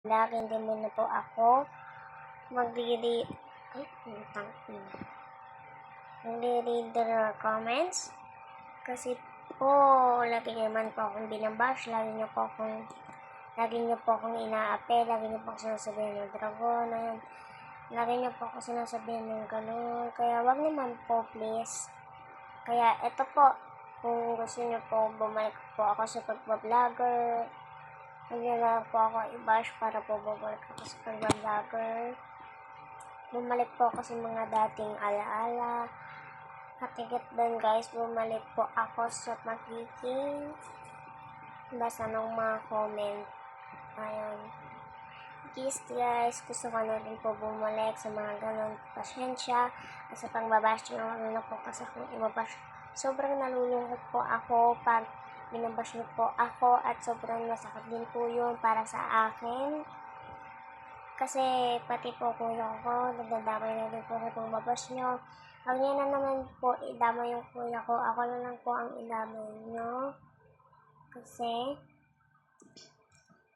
Lagi din muna po ako magre-read ng comments kasi po lagi naman po akong binabash, lagi niyo po akong inaapi, lagi niyo po akong sinasabihan ng dragon, ayan. Lagi niyo po ako sinasabihan ng ganun, kaya wag naman po please. Kaya eto po, kung gusto niyo po bumalik po ako sa pagbablogger, huwag niyo lang po ako i-bash para po bumalik ako sa pagbablogger. Bumalik po ako sa mga dating alaala. At higit doon guys, bumalik po ako sa magiging basta ng mga comment. Ayun. Please guys, gusto ko na rin po bumalik sa mga ganun. Pasyensya. At sa pangbabash nyo, ano po kasi kung ibabash. Sobrang nalulungkot po ako pag binabash nyo po ako at sobrang masakit din po yun para sa akin. Kasi pati po kuya ko, nagdadamay na din po sa pangbabash nyo. Huwag niyo na naman po idamay yung kuya ko. Ako na lang po ang idamay nyo. Kasi,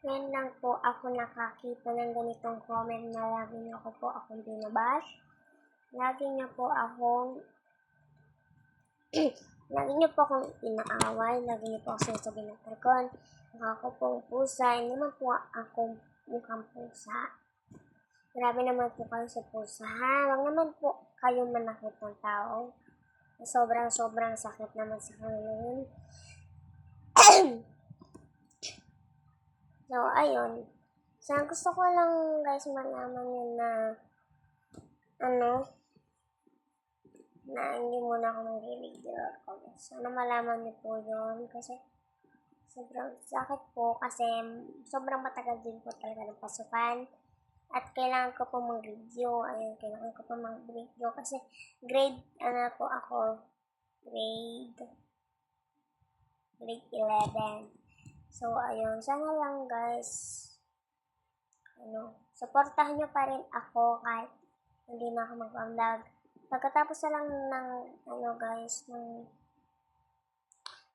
ngayon lang po ako nakakita ng ganitong comment na lagi niyo po akong binabash. Lagi niyo po akong inaaway. Lagi niyo po ako sinasabi ng tarkon. Mukha ko pong pusa. Hindi naman po akong mukhang pusa. Grabe naman po kayo sa pusa, ha? Huwag naman po kayo manakit ng tao. Sobrang sakit naman sa kanila. So, ayun. So, gusto ko lang guys malaman yun na na hindi muna ako mag-video or comments. Sana malaman niyo po yun kasi sobrang sakit po kasi sobrang matagal din po talaga ng pasukan. At kailangan ko po mag-video. Ayun, kailangan ko po mag-video kasi grade 11. So, ayun. Sana lang guys, supportahan nyo pa rin ako kahit hindi na ako mag-vlog. Pagkatapos na lang ng, ng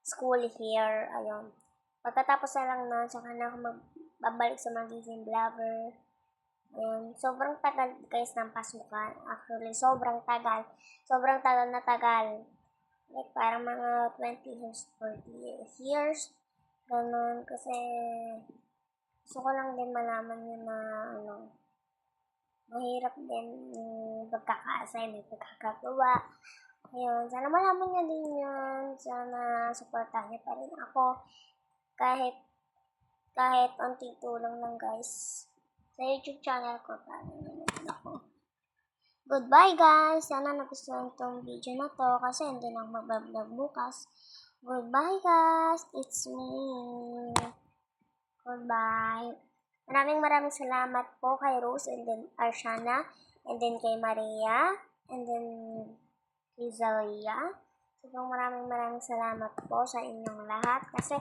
school here, ayun. Pagkatapos na lang nun, saka na ako magbabalik sa magiging vlogger. Sobrang tagal guys ng pasukan. Actually, sobrang tagal. Sobrang tagal na tagal. Like, parang mga 20 years, 40 years. Ganun. Kasi, gusto ko lang din malaman yun na, mahirap din yung pagkaka-assign, yung pagkakagawa. Ayun. Sana malaman nyo din yun. Sana supportahan nyo pa rin ako. Kahit onti tulong lang guys. Sa YouTube channel ko, parang naman ako. Goodbye guys! Sana nagustuhan tong video na to kasi hindi na ako mag-vlog bukas. Goodbye guys! It's me! Goodbye! Maraming salamat po kay Rose and then Arshana and then kay Maria and then kay Zalia. Sobrang maraming salamat po sa inyong lahat kasi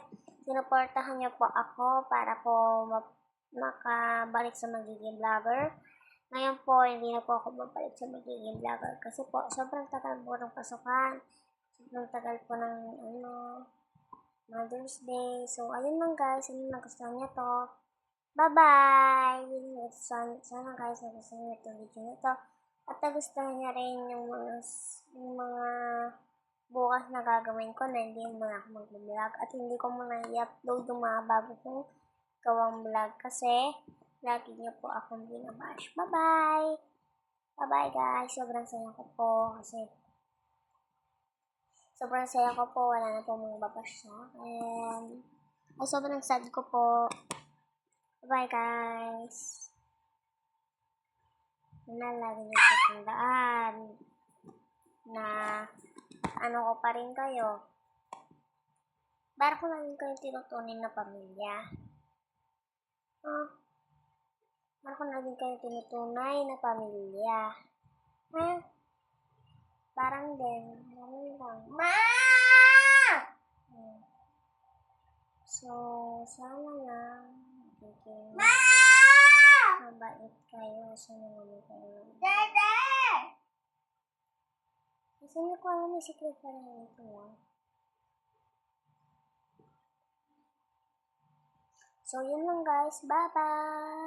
sinuportahan niyo po ako para po makabalik sa magiging vlogger. Ngayon po, hindi na po ako babalik sa magiging vlogger kasi po, sobrang tagal po ng pasukan. Sobrang tagal po ng, Mother's Day. So, ayun lang guys. Ayun, nagustuhan niyo to. Bye-bye! Sana guys, nagustuhan niyo itong video na to. At nagustuhan niyo rin yung mga bukas na gagawin ko na hindi muna ako mag-vlog. At hindi ko muna i-upload yung mga bago kong gawang vlog kasi lagi niyo po akong binabash. Bye-bye! Bye-bye guys! Sobrang saya ko po kasi wala na po mga babash sa akin. Ay, sobrang sad ko po. Bye-bye guys! Lagi niyo po tandaan na ko pa rin kayo. Para ko lang kayo tinutunin na pamilya. Para ko naging kayo tinutunay na pamilya. Parang din. Ganun lang. Ma! So, sana lang. Ma! Mabait kayo. Sana naman kayo. Dede! Kasi hindi ko alam yung secret pa rin ito. So, yun lang guys. Bye-bye!